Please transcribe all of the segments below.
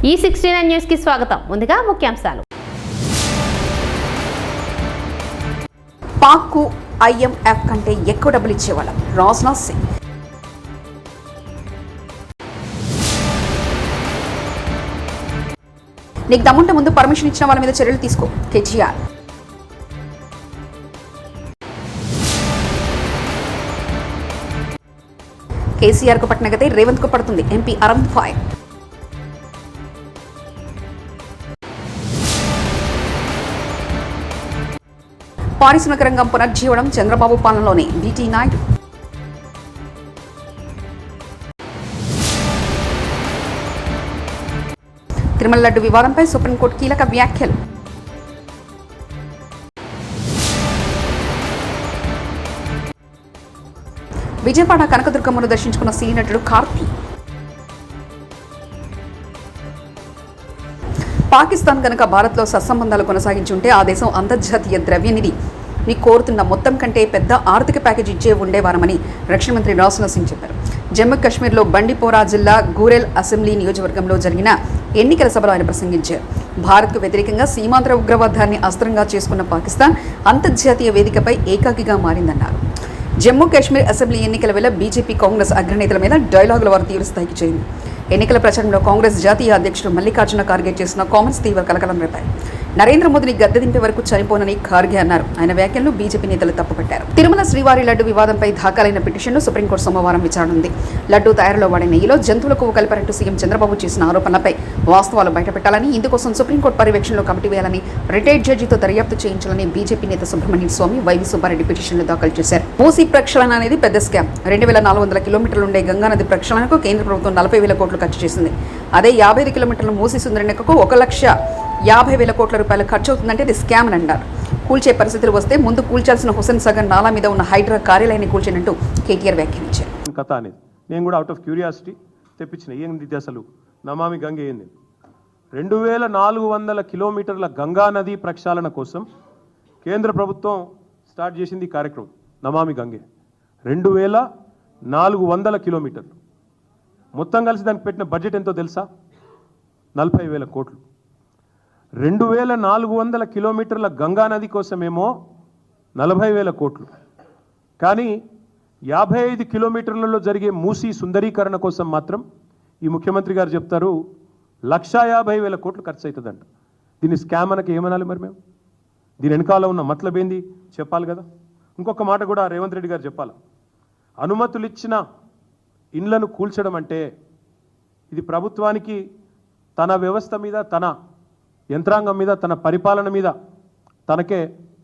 E69 news కి స్వాగతం. ముందుగా ముఖ్యాంశాలు. పాక్ కు IMF కంటే ఎక్కువ డబ్బులు ఇచ్చేవాళ్ళం రాజ్నాథ్ సింగ్. నీకు దమ్ముంటే ముందు పర్మిషన్ ఇచ్చిన వాళ్ళ మీద చర్యలు తీసుకో కేజీఆర్. కేసీఆర్ కు పట్టిన గతే రేవంత్ కు పడుతుంది ఎంపీ అరవింద్ ఫైర్. పారిశ్రామిక రంగం పునర్జీవనం చంద్రబాబు పాలనలోనే బీటీ నాయుడు. తిరుమల లడ్డు వివాదంపై సుప్రీంకోర్టు కీలక వ్యాఖ్యలు. విజయవాడ కనకదుర్గమ్మను దర్శించుకున్న సినీ నటుడు కార్తీ. పాకిస్తాన్ కనుక భారత్లో సత్సంబంధాలు కొనసాగించుంటే ఆ దేశం అంతర్జాతీయ ద్రవ్యనిధి ని కోరుతున్న మొత్తం కంటే పెద్ద ఆర్థిక ప్యాకేజ్ ఇచ్చే ఉండేవారమని రక్షణ మంత్రి రాజ్నాథ్ సింగ్ చెప్పారు. జమ్మూ కాశ్మీర్లో బండిపోరా జిల్లా గూరెల్ అసెంబ్లీ నియోజకవర్గంలో జరిగిన ఎన్నికల సభలో ఆయన ప్రసంగించారు. భారత్కు వ్యతిరేకంగా సీమాంధ్ర ఉగ్రవాదాన్ని అస్త్రంగా చేసుకున్న పాకిస్తాన్ అంతర్జాతీయ వేదికపై ఏకాకిగా మారిందన్నారు. జమ్మూ కాశ్మీర్ అసెంబ్లీ ఎన్నికల వేళ బీజేపీ కాంగ్రెస్ అగ్రనేతల మీద డైలాగుల వారు తీవ్రస్థాయికి చేరింది. ఎన్నికల ప్రచారంలో కాంగ్రెస్ జాతీయ అధ్యక్షుడు మల్లికార్జున ఖార్గే చేసిన కామెంట్స్ తీవ్ర కలకలం రేపాయి. నరేంద్ర మోదీని గద్దె దింపే వరకు చనిపోనని ఖార్గే అన్నారు. ఆయన వ్యాఖ్యలను బీజేపీ నేతలు తప్పుపట్టారు. తిరుమల శ్రీవారి లడ్డు వివాదంపై దాఖలైన పిటిషన్ను సుప్రీంకోర్టు సోమవారం విచారణుంది. లడ్డు తయారీలో వాడే నెయ్యిలో జంతువుల కొవ్వు కలిపారంటూ సీఎం చంద్రబాబు చేసిన ఆరోపణలపై వాస్తవాలు బయటపెట్టాలని, ఇందుకోసం సుప్రీంకోర్టు పర్యవేక్షణలో కమిటీ వేయాలని, రిటైర్డ్ జడ్జితో దర్యాప్తు చేయించాలని బీజేపీ నేత సుబ్రహ్మణ్యం స్వామి, వైవి సుబ్బారెడ్డి పిటిషన్లు దాఖలు చేశారు. మూసీ ప్రక్షాళన అనేది పెద్ద స్కామ్. 2400 కిలోమీటర్లు ఉండే గంగానది ప్రక్షాళనకు కేంద్ర ప్రభుత్వం 40,000 కోట్లు ఖర్చు చేసింది. అదే 55 కిలోమీటర్ల మూసీ సుందరనెక్కకు 1,50,000 కోట్ల రూపాయలు ఖర్చు అవుతుందంటే ఇది స్కామ్ అని అన్నారు. కూల్చే పరిస్థితులు వస్తే ముందు కూల్చాల్సిన హుస్సేన్ సాగర్ నాలా మీద ఉన్న హైడ్రా కార్యాలయాన్ని కూల్చినట్టు కేటీఆర్ వ్యాఖ్యానించారు. కథ అనేది నేను కూడా అవుట్ ఆఫ్ క్యూరియాసిటీ తెప్పించిన ఏంది అసలు నమామి గంగ ఏంది. 2400 కిలోమీటర్ల గంగా నది ప్రక్షాళన కోసం కేంద్ర ప్రభుత్వం స్టార్ట్ చేసింది ఈ కార్యక్రమం నమామి గంగే. 2400 కిలోమీటర్లు మొత్తం కలిసి దానికి పెట్టిన బడ్జెట్ ఎంతో తెలుసా? 40,000 కోట్లు. 2400 కిలోమీటర్ల గంగా నది కోసమేమో 40,000 కోట్లు. కానీ 55 కిలోమీటర్లలో జరిగే మూసీ సుందరీకరణ కోసం మాత్రం ఈ ముఖ్యమంత్రి గారు చెప్తారు 1,50,000 కోట్లు ఖర్చు అవుతుందంట. దీన్ని స్కామ్ అనకి ఏమనాలి మరి మేము? దీని వెనకాల ఉన్న మతలబ్ ఏంది చెప్పాలి కదా. ఇంకొక మాట కూడా రేవంత్ రెడ్డి గారు చెప్పాలి. అనుమతులు ఇచ్చిన ఇండ్లను కూల్చడం అంటే ఇది ప్రభుత్వానికి తన వ్యవస్థ మీద, తన యంత్రాంగం మీద, తన పరిపాలన మీద తనకే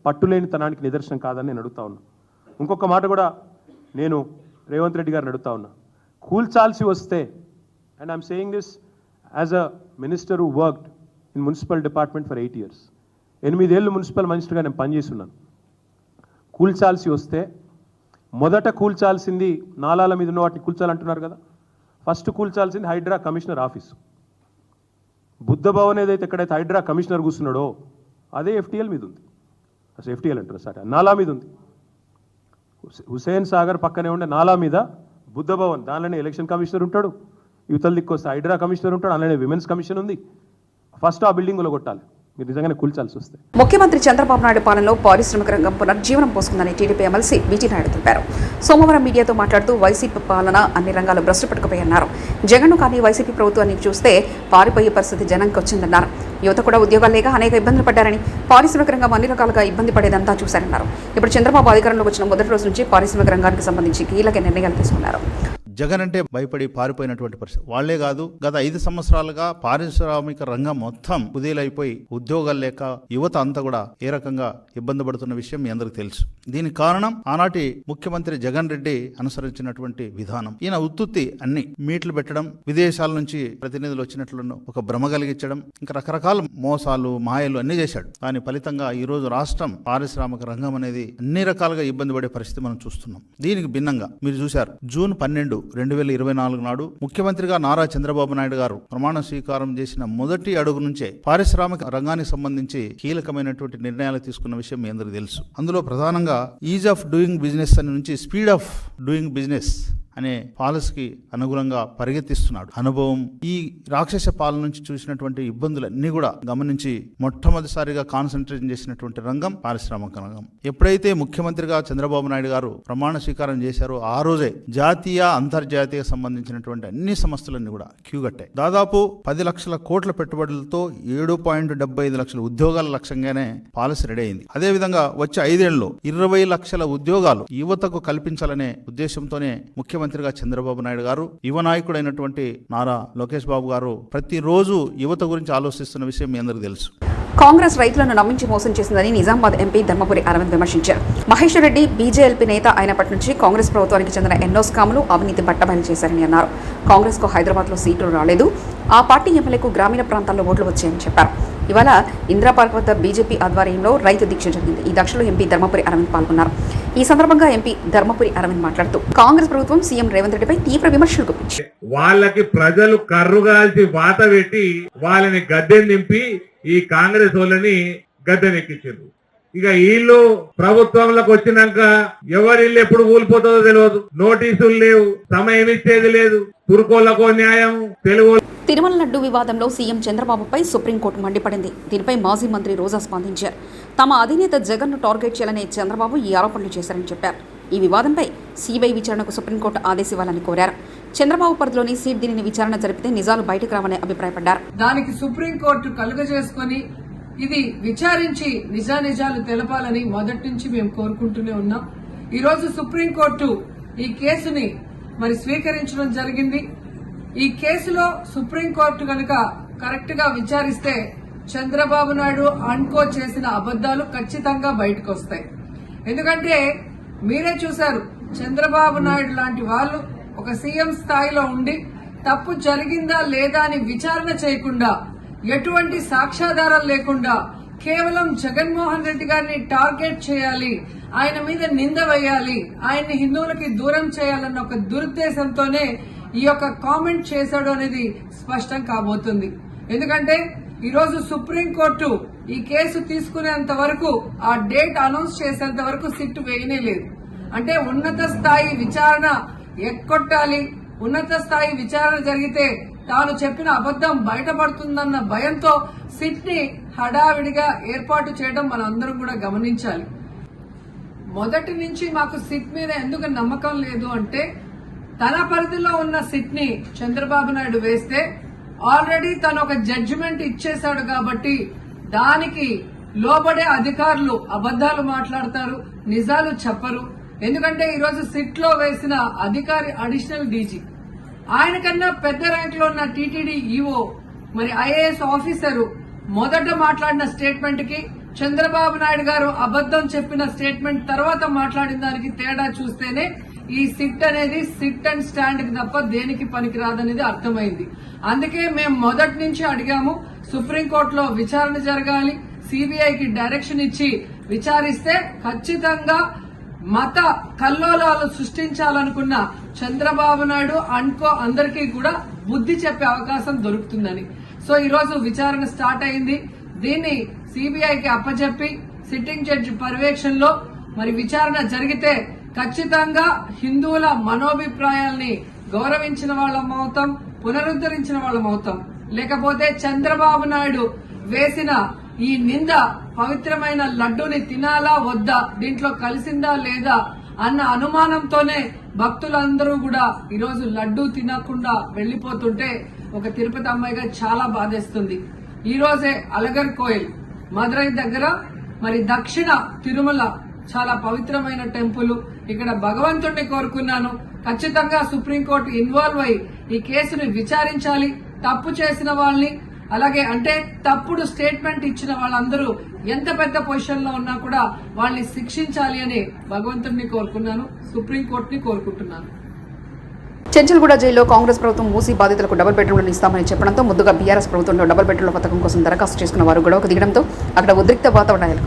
పట్టులేని తనానికి నిదర్శనం కాదని నేను అడుగుతా ఉన్నా. ఇంకొక మాట కూడా నేను రేవంత్ రెడ్డి గారిని అడుగుతా ఉన్నా. కూల్చాల్సి వస్తే, and I'm saying this as a minister who worked in municipal department for 8 years, 8 ఏళ్ళు మున్సిపల్ మినిస్టర్గా నేను పనిచేస్తున్నాను. కూల్చాల్సి వస్తే మొదట కూల్చాల్సింది నాలాల మీద ఉన్న వాటిని కూల్చాలంటున్నారు కదా. ఫస్ట్ కూల్చాల్సింది హైడ్రా కమిషనర్ ఆఫీసు. బుద్ధ భవన్ ఏదైతే ఎక్కడైతే హైడ్రా కమిషనర్ కూర్చున్నాడో అదే FTL మీద ఉంది. అసలు FTL అంటారు సరే, నాలా మీద ఉంది. హుస్సేన్ సాగర్ పక్కనే ఉండే నాలా మీద బుద్ధ భవన్, దానిలోనే ఎలక్షన్ కమిషనర్ ఉంటాడు. యువతల దిక్కు వస్తే హైడ్రా కమిషనర్ ఉంటాడు, అందులోనే విమెన్స్ కమిషన్ ఉంది. ఫస్ట్ ఆ బిల్డింగ్లో కొట్టాలి మీరు నిజంగానే కూల్చాల్సి వస్తే. ముఖ్యమంత్రి చంద్రబాబు నాయుడు పాలనలో పారిశ్రామిక రంగం పునర్జీవనం పోసుకుందని టీడీపీ ఎమ్మెల్సీ బీటీ నాయుడు తెలిపారు. సోమవారం మీడియాతో మాట్లాడుతూ వైసీపీ పాలన అన్ని రంగాలు భ్రష్టు పట్టుకుపోయన్నారు. జగన్ను కానీ వైసీపీ ప్రభుత్వాన్ని చూస్తే పారిపోయే పరిస్థితి జనంకి వచ్చిందన్నారు. యువత కూడా ఉద్యోగాలు లేక అనేక ఇబ్బందులు పడ్డారని, పారిశ్రామిక రంగం అన్ని రకాలుగా ఇబ్బంది పడేదంతా చూశారన్నారు. ఇప్పుడు చంద్రబాబు అధికారంలోకి వచ్చిన మొదటి రోజు నుంచి పారిశ్రామిక రంగానికి సంబంధించి కీలక నిర్ణయాలు తీసుకున్నారు. జగన్ అంటే భయపడి పారిపోయినటువంటి పరిస్థితి. వాళ్లే కాదు, గత 5 సంవత్సరాలుగా పారిశ్రామిక రంగం మొత్తం కుదేలైపోయి ఉద్యోగాలు లేక యువత అంతా కూడా ఏ రకంగా ఇబ్బంది పడుతున్న విషయం మీ అందరికి తెలుసు. దీనికి కారణం ఆనాటి ముఖ్యమంత్రి జగన్ రెడ్డి అనుసరించినటువంటి విధానం. ఈయన ఉత్తుత్తి అన్ని మీట్లు పెట్టడం, విదేశాల నుంచి ప్రతినిధులు వచ్చినట్లు ఒక భ్రమ కలిగించడం, ఇంకా రకరకాల మోసాలు మాయలు అన్ని చేశాడు. దాని ఫలితంగా ఈ రోజు రాష్ట్రం పారిశ్రామిక రంగం అనేది అన్ని రకాలుగా ఇబ్బంది పడే పరిస్థితి మనం చూస్తున్నాం. దీనికి భిన్నంగా మీరు చూశారు, జూన్ 12, 2024 నాడు ముఖ్యమంత్రిగా నారా చంద్రబాబు నాయుడు గారు ప్రమాణ స్వీకారం చేసిన మొదటి అడుగు నుంచే పారిశ్రామిక రంగానికి సంబంధించి కీలకమైనటువంటి నిర్ణయాలు తీసుకున్న విషయం మీ అందరికీ తెలుసు. అందులో ప్రధానంగా ఈజ్ ఆఫ్ డూయింగ్ బిజినెస్ అని నుంచి స్పీడ్ ఆఫ్ డూయింగ్ బిజినెస్ అనే పాలసీకి అనుగుణంగా పరిగెత్తిస్తున్నాడు. అనుభవం ఈ రాక్షస పాలన నుంచి చూసినటువంటి ఇబ్బందులన్నీ కూడా గమనించి మొట్టమొదటిసారిగా కాన్సన్ట్రేషన్ చేసినటువంటి రంగం పారిశ్రామిక రంగం. ఎప్పుడైతే ముఖ్యమంత్రిగా చంద్రబాబు నాయుడు గారు ప్రమాణ స్వీకారం చేశారో ఆ రోజే జాతీయ అంతర్జాతీయ సంబంధించినటువంటి అన్ని సంస్థలన్నీ కూడా క్యూ కట్టాయి. దాదాపు 10 లక్షల కోట్ల పెట్టుబడులతో 7.75 లక్షల ఉద్యోగాల లక్ష్యంగానే పాలసీ రెడీ అయింది. అదేవిధంగా వచ్చే 5 ఏళ్లలో 20 లక్షల ఉద్యోగాలు యువతకు కల్పించాలనే ఉద్దేశంతోనే ముఖ్యమంత్రిగా చంద్రబాబు నాయుడు గారు, యువ నాయకుడైనటువంటి నారా లోకేష్ బాబు గారు ప్రతిరోజు యువత గురించి ఆలోచిస్తున్న విషయం మీ అందరికీ తెలుసు. కాంగ్రెస్ రైతులను నమ్మించి మోసం చేసిందని నిజామాబాద్ ఎంపీ ధర్మపురి అరవింద్ విమర్శించారు. మహేశ్వర్ రెడ్డి బీజేఎల్పీ నేత అయినప్పటి నుంచి కాంగ్రెస్ ప్రభుత్వానికి చెందిన ఎన్నో స్కాములు, అవినీతి బట్టబయలు చేశారని అన్నారు. కాంగ్రెస్కు హైదరాబాద్లో సీట్లు రాలేదు, ఆ పార్టీ ఎమ్మెల్యేకు గ్రామీణ ప్రాంతాల్లో ఓట్లు వచ్చాయని చెప్పారు. ఇవాళ ఇందిరా పార్క్ వద్ద బీజేపీ ఆధ్వర్యంలో రైతు దీక్ష జరిగింది. ఈ దీక్షలో ఎంపీ ధర్మపురి అరవింద్ పాల్గొన్నారు. ఈ సందర్భంగా ఎంపీ ధర్మపురి అరవింద్ మాట్లాడుతూ కాంగ్రెస్ ప్రభుత్వం సీఎం రేవంత్ రెడ్డిపై తీవ్ర విమర్శలు గుప్పించారు. వాళ్ళకి ప్రజలు కర్రుగాల్చి వాత పెట్టి వాళ్ళని గద్దె నింపి ఈ కాంగ్రెస్ వాళ్ళని గద్దెనెక్కించారు. ఇక వీళ్ళు ప్రభుత్వంలోకి వచ్చినాక ఎవరిల్లు ఎప్పుడు కూలిపోతుందో తెలియదు. నోటీసులు లేవు, సమయం ఇచ్చేది లేదు. తుర్కోళ్లకో న్యాయం, తెలుగు. తిరుమల లడ్డు వివాదంలో సీఎం చంద్రబాబుపై సుప్రీంకోర్టు మండిపడింది. దీనిపై మాజీ మంత్రి రోజా స్పందించారు. తమ అధినేత జగన్ను టార్గెట్ చేయాలని చంద్రబాబు ఈ ఆరోపణలు చేశారని చెప్పారు. ఈ వివాదంపై సిబిఐ విచారణకు సుప్రీంకోర్టు ఆదేశివ్వాలని కోరారు. చంద్రబాబు పరిధిలోని సీట్ దీనిని విచారణ జరిపితే నిజాలు బయటకు రావని అభిప్రాయపడ్డారు. దానికి సుప్రీంకోర్టు కలుగజేసుకొని ఇది విచారించి నిజానిజాలు తెలపాలని మొదటి నుంచి మేము కోరుకుంటూనే ఉన్నాం. ఈ రోజు సుప్రీంకోర్టు ఈ కేసుని స్వీకరించడం జరిగింది. ఈ కేసులో సుప్రీంకోర్టు కనుక కరెక్ట్ గా విచారిస్తే చంద్రబాబు నాయుడు అన్కో చేసిన అబద్దాలు ఖచ్చితంగా బయటకు వస్తాయి. ఎందుకంటే మీరే చూశారు, చంద్రబాబు నాయుడు లాంటి వాళ్ళు ఒక సీఎం స్థాయిలో ఉండి తప్పు జరిగిందా లేదా అని విచారణ చేయకుండా, ఎటువంటి సాక్ష్యాధారాలు లేకుండా కేవలం జగన్మోహన్ రెడ్డి గారిని టార్గెట్ చేయాలి, ఆయన మీద నింద వేయాలి, ఆయన్ని హిందువులకి దూరం చేయాలన్న ఒక దురుద్దేశంతోనే ఈ యొక్క కామెంట్ చేశాడు అనేది స్పష్టం కాబోతుంది. ఎందుకంటే ఈ రోజు సుప్రీంకోర్టు ఈ కేసు తీసుకునేంత వరకు, ఆ డేట్ అనౌన్స్ చేసేంత వరకు సిట్ వేయనే లేదు. అంటే ఉన్నత స్థాయి విచారణ ఎక్కొట్టాలి, ఉన్నత స్థాయి విచారణ జరిగితే తాను చెప్పిన అబద్దం బయటపడుతుందన్న భయంతో సిట్ ని హడావిడిగా ఏర్పాటు చేయడం మనందరం కూడా గమనించాలి. మొదటి నుంచి మాకు సిట్ మీద ఎందుకు నమ్మకం లేదు అంటే, తన పరిధిలో ఉన్న సిట్ ని చంద్రబాబు నాయుడు వేస్తే ఆల్రెడీ తను ఒక జడ్జిమెంట్ ఇచ్చేశాడు కాబట్టి దానికి లోబడే అధికారులు అబద్దాలు మాట్లాడతారు, నిజాలు చెప్పరు. ఎందుకంటే ఈరోజు సిట్ లో వేసిన అధికారి అడిషనల్ డీజీ, ఆయన కన్నా పెద్ద ర్యాంక్ లో ఉన్న టీటీడీ ఈఓ, ఐఏఎస్ ఆఫీసరు మొదట మాట్లాడిన స్టేట్మెంట్ కి చంద్రబాబు నాయుడు గారు అబద్దం చెప్పిన స్టేట్మెంట్ తర్వాత మాట్లాడిన దానికి తేడా చూస్తేనే ఈ సిట్ అనేది సిట్ అండ్ స్టాండ్ కి తప్ప దేనికి పనికిరాదనేది అర్థమైంది. అందుకే మేము మొదటి నుంచి అడిగాము, సుప్రీంకోర్టులో విచారణ జరగాలి, సిబిఐకి డైరెక్షన్ ఇచ్చి విచారిస్తే ఖచ్చితంగా మత కల్లోలాలు సృష్టించాలనుకున్న చంద్రబాబు నాయుడు అన్కో అందరికీ కూడా బుద్ధి చెప్పే అవకాశం దొరుకుతుందని. సో ఈ రోజు విచారణ స్టార్ట్ అయింది. దీన్ని సిబిఐకి అప్పచెప్పి సిట్టింగ్ జడ్జి పర్యవేక్షణలో విచారణ జరిగితే ఖచ్చితంగా హిందువుల మనోభిప్రాయాల్ని గౌరవించిన వాళ్ళం అవుతాం, పునరుద్ధరించిన వాళ్ళం అవుతాం. లేకపోతే చంద్రబాబు నాయుడు వేసిన ఈ నింద పవిత్రమైన లడ్డూని తినాలా వద్దా, దీంట్లో కలిసిందా లేదా అన్న అనుమానంతోనే భక్తులందరూ కూడా ఈరోజు లడ్డూ తినకుండా వెళ్లిపోతుంటే ఒక తిరుపతి అమ్మాయిగా చాలా బాధేస్తుంది. ఈ రోజే అలగర్ కోయిల్ మదురై దగ్గర దక్షిణ తిరుమల చాలా పవిత్రమైన టెంపుల్, ఇక్కడ భగవంతుడిని కోరుకున్నాను. ఖచ్చితంగా సుప్రీంకోర్టు ఇన్వాల్వ్ అయి ఈ కేసుని విచారించాలి. తప్పు చేసిన వాళ్ళని, అలాగే అంటే తప్పుడు స్టేట్మెంట్ ఇచ్చిన వాళ్ళందరూ ఎంత పెద్ద పొజిషన్ లో ఉన్నా కూడా వాళ్ళని శిక్షించాలి అని భగవంతుడిని కోరుకున్నాను, సుప్రీంకోర్టుని కోరుకుంటున్నాను. చెంచల్గూడ జైల్లో కాంగ్రెస్ ప్రభుత్వం మూసీ బాధితులకు డబుల్ బెడ్రూమ్లను ఇస్తామని చెప్పడంతో ముందుగా బీఆర్ఎస్ ప్రభుత్వంలో డబుల్ బెడ్రూమ్ల పథకం కోసం దరఖాస్తు చేసుకున్న వారు గొడవకు దిగడంతో అక్కడ ఉద్రిక్త వాతావరణాలు.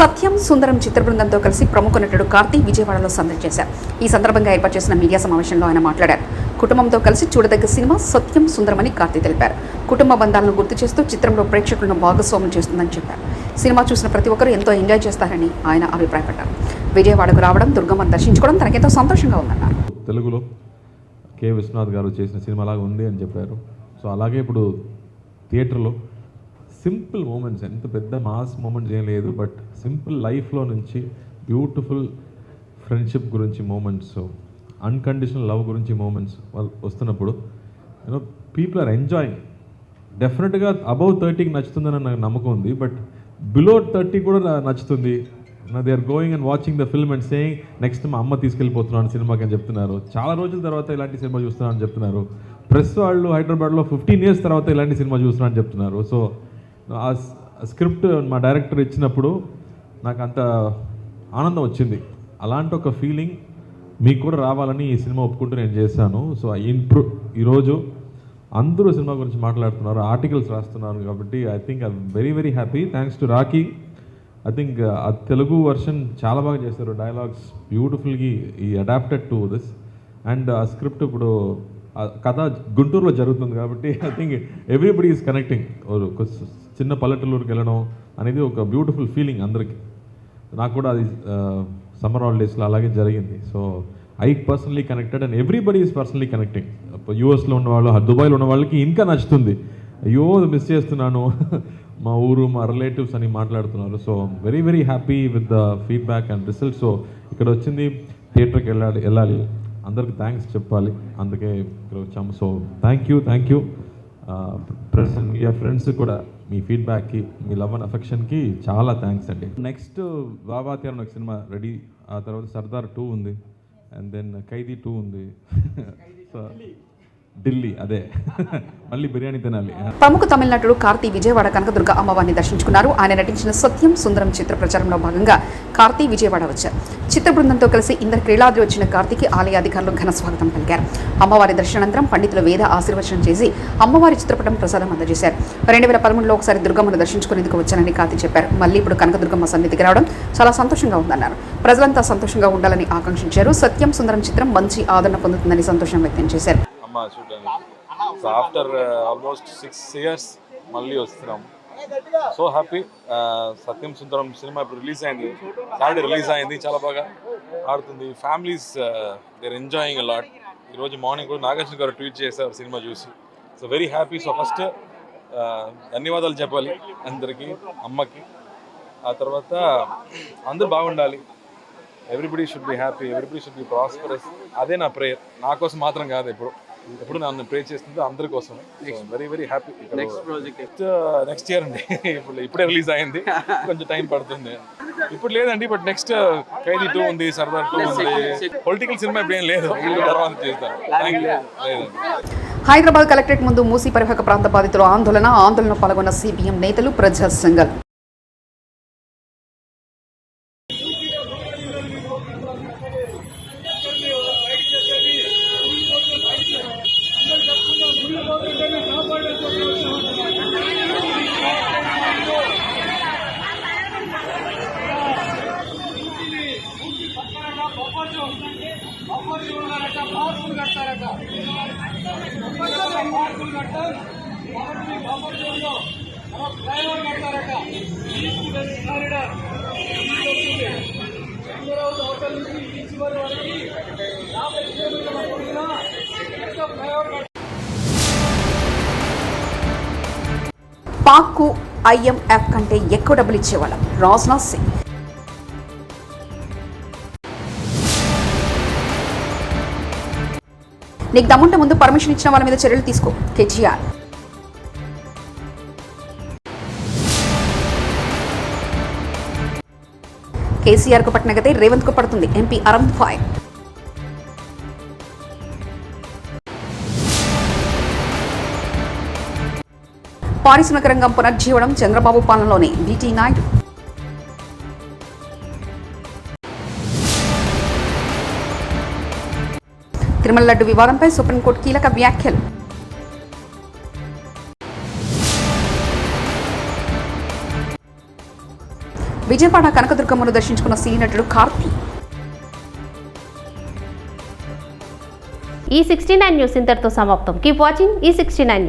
సత్యం సుందరం చిత్ర బృందంతో కలిసి ప్రముఖ నటుడు కార్తీ విజయవాడలో సందడి చేశారు. ఈ సందర్భంగా ఏర్పాటు చేసిన మీడియా సమావేశంలో ఆయన మాట్లాడారు. కుటుంబంతో కలిసి చూడదగ్గ సినిమా సత్యం సుందరం అని కార్తీ తెలిపారు. కుటుంబ బంధాలను గుర్తు చేస్తూ చిత్రంలో ప్రేక్షకులను భాగస్వామ్యం చేస్తుందని చెప్పారు. సినిమా చూసిన ప్రతి ఒక్కరూ ఎంతో ఎంజాయ్ చేస్తారని ఆయన అభిప్రాయపడ్డారు. విజయవాడకు రావడం, దుర్గమ్మను దర్శించుకోవడం తనకెంతో సంతోషంగా ఉందన్నారు. తెలుగులో కె విశ్వనాథ్ గారు చేసిన సినిమాలాగా ఉంది అని చెప్పారు. సో అలాగే ఇప్పుడు థియేటర్లో సింపుల్ మూమెంట్స్, ఎంత పెద్ద మాస్ మూమెంట్స్ ఏం లేదు, బట్ సింపుల్ లైఫ్లో నుంచి బ్యూటిఫుల్ ఫ్రెండ్షిప్ గురించి మూమెంట్స్, అన్కండిషనల్ లవ్ గురించి మూమెంట్స్ వస్తున్నప్పుడు పీపుల్ ఆర్ ఎంజాయింగ్. డెఫినెట్గా అబౌవ్ 30కి నచ్చుతుందని నాకు నమ్మకం ఉంది, బట్ బిలో 30 కూడా నచ్చుతుంది. They are going and watching the film and saying next మా అమ్మ తీసుకెళ్ళిపోతున్నాను సినిమాకి అని చెప్తున్నారు. చాలా రోజుల తర్వాత ఇలాంటి సినిమా చూస్తున్నాను అని చెప్తున్నారు. ప్రెస్ వాళ్ళు హైదరాబాద్లో 15 years తర్వాత ఇలాంటి సినిమా చూస్తున్నాను అని చెప్తున్నారు. సో ఆ స్క్రిప్ట్ మా డైరెక్టర్ ఇచ్చినప్పుడు నాకు అంత ఆనందం వచ్చింది. అలాంటి ఒక ఫీలింగ్ మీకు కూడా రావాలని ఈ సినిమా ఒప్పుకుంటూ నేను చేశాను. సో ఈరోజు అందరూ సినిమా గురించి మాట్లాడుతున్నారు, ఆర్టికల్స్ రాస్తున్నారు. కాబట్టి I think I very very happy. Thanks to Rocky. I think ఆ తెలుగు వర్షన్ చాలా బాగా చేశారు. డైలాగ్స్ బ్యూటిఫుల్గా ఈ అడాప్టెడ్ టు దిస్. అండ్ ఆ స్క్రిప్ట్ ఇప్పుడు కథ గుంటూరులో జరుగుతుంది కాబట్టి I think everybody is connecting. చిన్న పల్లెటూరుకి వెళ్ళడం అనేది ఒక బ్యూటిఫుల్ ఫీలింగ్ అందరికీ. నాకు కూడా అది సమ్మర్ హాలిడేస్లో అలాగే జరిగింది. So I personally connected and everybody is personally connecting. యూఎస్లో ఉన్నవాళ్ళు, దుబాయ్లో ఉన్న వాళ్ళకి ఇంకా నచ్చుతుంది. అయ్యో మిస్ చేస్తున్నాను మా ఊరు, మా రిలేటివ్స్ అని మాట్లాడుతున్నారు. So very very happy with the feedback and result. So ఇక్కడ వచ్చింది థియేటర్కి వెళ్ళాలి, అందరికి థ్యాంక్స్ చెప్పాలి, అందుకే ఇక్కడ వచ్చాము. So thank you press and media friends కూడా మీ ఫీడ్బ్యాక్కి, మీ లవ్ అండ్ అఫెక్షన్కి చాలా థ్యాంక్స్ అండి. నెక్స్ట్ బాబాతి అని ఒక సినిమా రెడీ, ఆ తర్వాత సర్దార్ 2 ఉంది, అండ్ దెన్ ఖైదీ 2 ఉంది. సో ఢిల్లీ అదే మళ్ళీ బిర్యానీ తినాలి. ప్రముఖ తమిళ నటుడు కార్తీ విజయవాడ కనకదుర్గ అమ్మవారిని దర్శించుకున్నారు. ఆయన నటించిన సత్యం సుందరం చిత్ర ప్రచారంలో భాగంగా కార్తీ విజయవాడ వచ్చారు. చిత్ర బృందంతో కలిసి ఇంద్రకీలాద్రి వచ్చిన కార్తీకి ఆలయ అధికారులు ఘన స్వాగతం పలికారు. అమ్మవారి దర్శనానంతరం పండితులు వేద ఆశీర్వచనం చేసి అమ్మవారి చిత్రపటం ప్రసాదం అందజేశారు. 2013లో ఒకసారి దుర్గమ్మను దర్శించుకునేందుకు వచ్చానని కార్తీ చెప్పారు. మళ్ళీ ఇప్పుడు కనకదుర్గమ్మ సన్నిధికి రావడం చాలా సంతోషంగా ఉందన్నారు. ప్రజలంతా సంతోషంగా ఉండాలని ఆకాంక్షించారు. సత్యం సుందరం చిత్రం మంచి ఆదరణ పొందుతుందని సంతోషం వ్యక్తం చేశారు. చూడడానికి సో ఆఫ్టర్ ఆల్మోస్ట్ 6 years మళ్ళీ వస్తున్నాం. So happy. Satyam Sundaram cinema ఇప్పుడు సాటర్డే రిలీజ్ అయింది. చాలా బాగా ఆడుతుంది. Families there enjoying a lot. ఈరోజు మార్నింగ్ కూడా నాగార్జున గారు ట్వీట్ చేశారు సినిమా చూసి. So very happy. So first ధన్యవాదాలు చెప్పాలి అందరికీ, అమ్మకి. ఆ తర్వాత అందరూ బాగుండాలి. Everybody should be happy, everybody should be prosperous. అదే నా ప్రేయర్. నా కోసం మాత్రం కాదు, ఎప్పుడు నన్ను ప్రే చేస్తుంది అందరి కోసం. Very very happy. Next year అండి. ఇప్పుడే రిలీజ్ అయింది, కొంచెం టైం పడుతుంది. ఇప్పుడు లేదండి, బట్ నెక్స్ట్ ఖైదీ 2 ఉంది, సర్దార్ 2 ఉంది. పొలిటికల్ సినిమా ఇప్పుడు ఏం లేదు, తర్వాత చేస్తాను. లేదండి. హైదరాబాద్ కలెక్టరేట్ ముందు మూసీ పరివాహక ప్రాంత బాధితులు ఆందోళన పాల్గొన్న సిపిఎం నేతలు, ప్రజా సంఘాలు. పాక్కు IMF కంటే ఎక్కువ డబ్బులు ఇచ్చేవాళ్ళం, రాజ్నాథ్ సింగ్. నీకు దమ్ముంటే ముందు పర్మిషన్ ఇచ్చిన వాళ్ళ మీద చర్యలు తీసుకో, కేజీఆర్. కేసీఆర్కు పట్టిన గతే రేవంత్కు పడుతుంది, ఎంపీ అరంద్ ఫాయ్. పారిశ్రామిక రంగం పునర్జీవనం చంద్రబాబు పాలనలోనే, బీటీ నాయుడు. తిరుమల లడ్డు వివాదంపై సుప్రీంకోర్టు కీలక వ్యాఖ్యలు. విజయవాడ కనకదుర్గమ్మను దర్శించుకున్న సినీ నటుడు కార్తీ. ఈ 69 న్యూస్ ఇంతటితో సమాప్తం. కీప్ వాచింగ్ ఈ 69.